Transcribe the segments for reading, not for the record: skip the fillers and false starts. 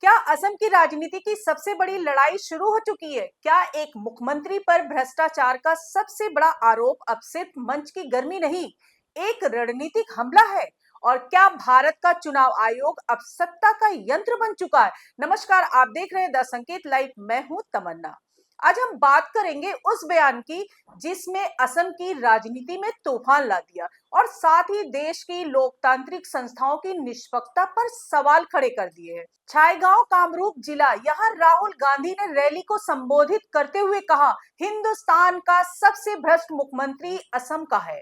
क्या असम की राजनीति की सबसे बड़ी लड़ाई शुरू हो चुकी है? क्या एक मुख्यमंत्री पर भ्रष्टाचार का सबसे बड़ा आरोप अब सिर्फ मंच की गर्मी नहीं, एक रणनीतिक हमला है? और क्या भारत का चुनाव आयोग अब सत्ता का यंत्र बन चुका है? नमस्कार, आप देख रहे हैं द संकेत लाइव। मैं हूं तमन्ना। आज हम बात करेंगे उस बयान की जिसमें असम की राजनीति में तूफान ला दिया और साथ ही देश की लोकतांत्रिक संस्थाओं की निष्पक्षता पर सवाल खड़े कर दिए हैं। छायगांव कामरूप जिला, यहाँ राहुल गांधी ने रैली को संबोधित करते हुए कहा, हिंदुस्तान का सबसे भ्रष्ट मुख्यमंत्री असम का है।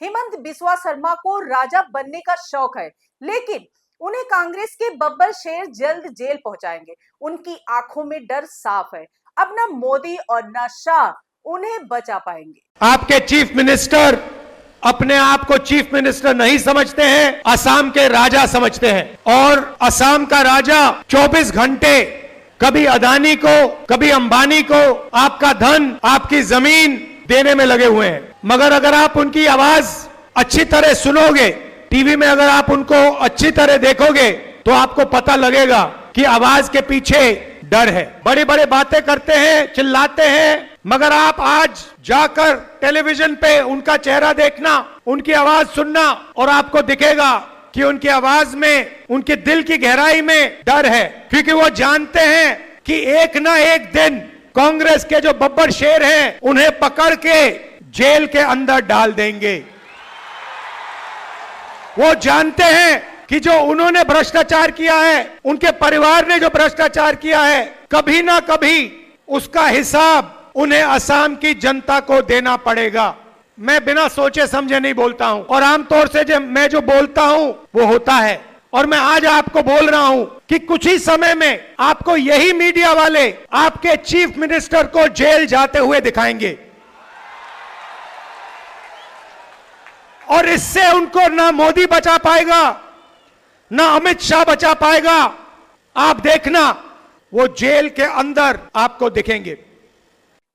हेमंत बिस्वा शर्मा को राजा बनने का शौक है, लेकिन उन्हें कांग्रेस के बब्बर शेर जल्द जेल पहुंचाएंगे। उनकी आंखों में डर साफ है। अब न मोदी और न शाह उन्हें बचा पाएंगे। आपके चीफ मिनिस्टर अपने आप को चीफ मिनिस्टर नहीं समझते हैं, असम के राजा समझते हैं। और असम का राजा 24 घंटे कभी अदानी को, कभी अंबानी को आपका धन, आपकी जमीन देने में लगे हुए हैं। मगर अगर आप उनकी आवाज अच्छी तरह सुनोगे, टीवी में अगर आप उनको अच्छी तरह देखोगे, तो आपको पता लगेगा कि आवाज के पीछे डर है। बड़ी बड़ी बातें करते हैं, चिल्लाते हैं, मगर आप आज जाकर टेलीविजन पे उनका चेहरा देखना, उनकी आवाज सुनना, और आपको दिखेगा कि उनकी आवाज में, उनके दिल की गहराई में डर है। क्योंकि वो जानते हैं कि एक ना एक दिन कांग्रेस के जो बब्बर शेर हैं, उन्हें पकड़ के जेल के अंदर डाल देंगे। वो जानते हैं कि जो उन्होंने भ्रष्टाचार किया है, उनके परिवार ने जो भ्रष्टाचार किया है, कभी ना कभी उसका हिसाब उन्हें असम की जनता को देना पड़ेगा। मैं बिना सोचे समझे नहीं बोलता हूं, और आमतौर से मैं जो बोलता हूं वो होता है। और मैं आज आपको बोल रहा हूं कि कुछ ही समय में आपको यही मीडिया वाले आपके चीफ मिनिस्टर को जेल जाते हुए दिखाएंगे, और इससे उनको ना मोदी बचा पाएगा, ना अमित शाह बचा पाएगा। आप देखना, वो जेल के अंदर आपको दिखेंगे।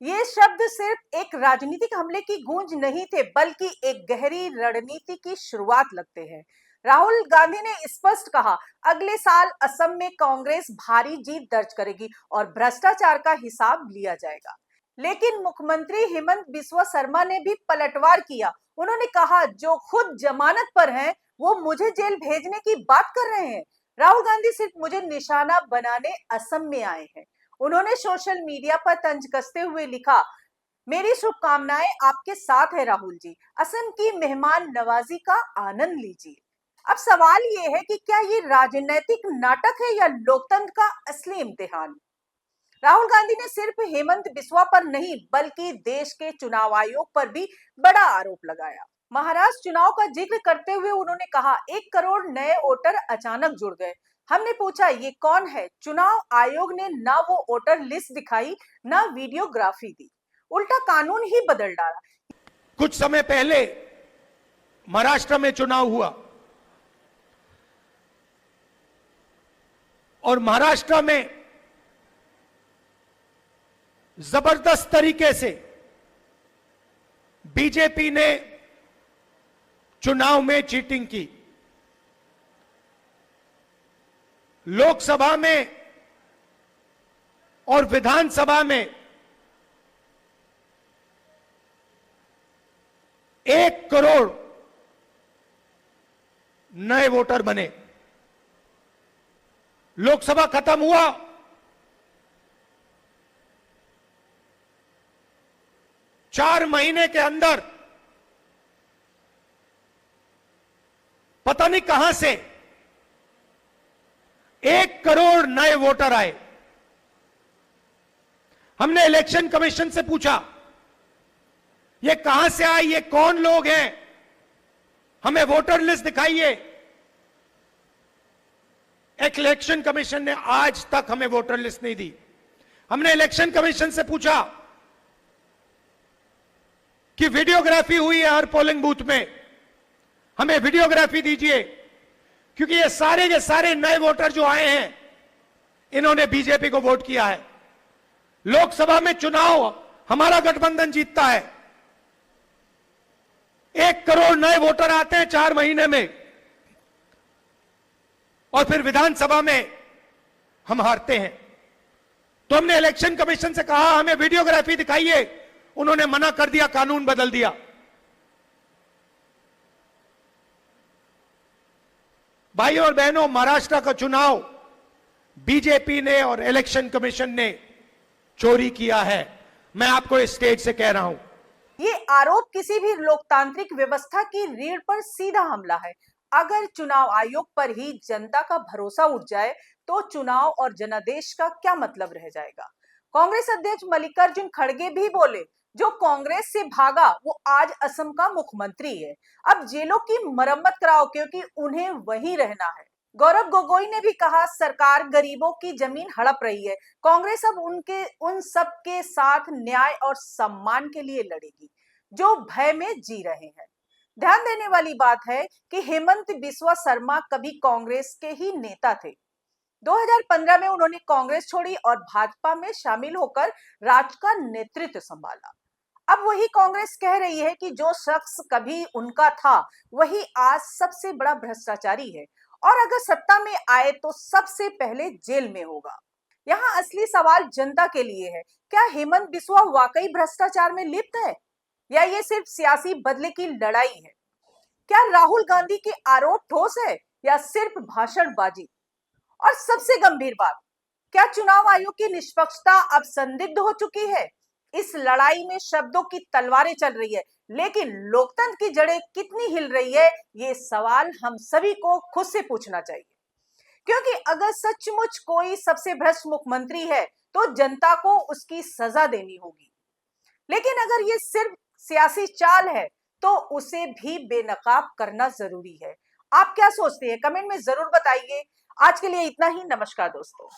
ये शब्द सिर्फ एक राजनीतिक हमले की गूंज नहीं थे, बल्कि एक गहरी रणनीति की शुरुआत लगते हैं। राहुल गांधी ने स्पष्ट कहा, अगले साल असम में कांग्रेस भारी जीत दर्ज करेगी और भ्रष्टाचार का हिसाब लिया जाएगा। लेकिन मुख्यमंत्री हेमंत बिस्वा शर्मा ने भी पलटवार किया। उन्होंने कहा, जो खुद जमानत पर हैं, वो मुझे जेल भेजने की बात कर रहे हैं। राहुल गांधी सिर्फ मुझे निशाना बनाने असम में आए हैं। उन्होंने सोशल मीडिया पर तंज कसते हुए लिखा, मेरी शुभकामनाएं आपके साथ है राहुल जी, असम की मेहमान नवाजी का आनंद लीजिए। अब सवाल ये है कि क्या ये राजनीतिक नाटक है या लोकतंत्र का असली इम्तिहान? राहुल गांधी ने सिर्फ हेमंत बिस्वा पर नहीं, बल्कि देश के चुनाव आयोग पर भी बड़ा आरोप लगाया। महाराष्ट्र चुनाव का जिक्र करते हुए उन्होंने कहा, 1 करोड़ नए वोटर अचानक जुड़ गए। हमने पूछा, ये कौन है? चुनाव आयोग ने ना वो वोटर लिस्ट दिखाई, ना वीडियोग्राफी दी, उल्टा कानून ही बदल डाला। कुछ समय पहले महाराष्ट्र में चुनाव हुआ, और महाराष्ट्र में जबरदस्त तरीके से बीजेपी ने चुनाव में चीटिंग की। लोकसभा में और विधानसभा में 1 करोड़ नए वोटर बने। लोकसभा खत्म हुआ, 4 महीने के अंदर पता नहीं कहां से 1 करोड़ नए वोटर आए। हमने इलेक्शन कमीशन से पूछा, ये कहां से आए, ये कौन लोग हैं, हमें वोटर लिस्ट दिखाइए। इलेक्शन कमीशन ने आज तक हमें वोटर लिस्ट नहीं दी। हमने इलेक्शन कमीशन से पूछा कि वीडियोग्राफी हुई है हर पोलिंग बूथ में, हमें वीडियोग्राफी दीजिए, क्योंकि ये सारे के सारे नए वोटर जो आए हैं, इन्होंने बीजेपी को वोट किया है। लोकसभा में चुनाव हमारा गठबंधन जीतता है, 1 करोड़ नए वोटर आते हैं 4 महीने में, और फिर विधानसभा में हम हारते हैं। तो हमने इलेक्शन कमीशन से कहा हमें वीडियोग्राफी दिखाइए, उन्होंने मना कर दिया, कानून बदल दिया। भाइयों और बहनों, महाराष्ट्र का चुनाव बीजेपी ने और इलेक्शन कमीशन ने चोरी किया है। मैं आपको इस स्टेज से कह रहा हूं, ये आरोप किसी भी लोकतांत्रिक व्यवस्था की रीढ़ पर सीधा हमला है। अगर चुनाव आयोग पर ही जनता का भरोसा उठ जाए तो चुनाव और जनादेश का क्या मतलब रह जाएगा। कांग्रेस अध्यक्ष मल्लिकार्जुन खड़गे भी बोले, जो कांग्रेस से भागा वो आज असम का मुख्यमंत्री है। अब जेलों की मरम्मत कराओ क्योंकि उन्हें वहीं रहना है। गौरव गोगोई ने भी कहा, सरकार गरीबों की जमीन हड़प रही है, कांग्रेस अब उन सब के साथ न्याय और सम्मान के लिए लड़ेगी जो भय में जी रहे हैं। ध्यान देने वाली बात है कि हेमंत बिस्वा शर्मा कभी कांग्रेस के ही नेता थे। 2015 में उन्होंने कांग्रेस छोड़ी और भाजपा में शामिल होकर राज्य का नेतृत्व संभाला। अब वही कांग्रेस कह रही है कि जो शख्स कभी उनका था वही आज सबसे बड़ा भ्रष्टाचारी है और अगर सत्ता में आए तो सबसे पहले जेल में होगा। यहाँ असली सवाल जनता के लिए है, क्या हेमंत बिस्वा वाकई भ्रष्टाचार में लिप्त है या ये सिर्फ सियासी बदले की लड़ाई है? क्या राहुल गांधी के आरोप ठोस है या सिर्फ भाषणबाजी? और सबसे गंभीर बात, क्या चुनाव आयोग की निष्पक्षता अब संदिग्ध हो चुकी है? इस लड़ाई में शब्दों की तलवारें चल रही है, लेकिन लोकतंत्र की जड़ें कितनी हिल रही है, ये सवाल हम सभी को खुद से पूछना चाहिए। क्योंकि अगर सचमुच कोई सबसे भ्रष्ट मुख्यमंत्री है तो जनता को उसकी सजा देनी होगी, लेकिन अगर ये सिर्फ सियासी चाल है तो उसे भी बेनकाब करना जरूरी है। आप क्या सोचते हैं? कमेंट में जरूर बताइए। आज के लिए इतना ही। नमस्कार दोस्तों।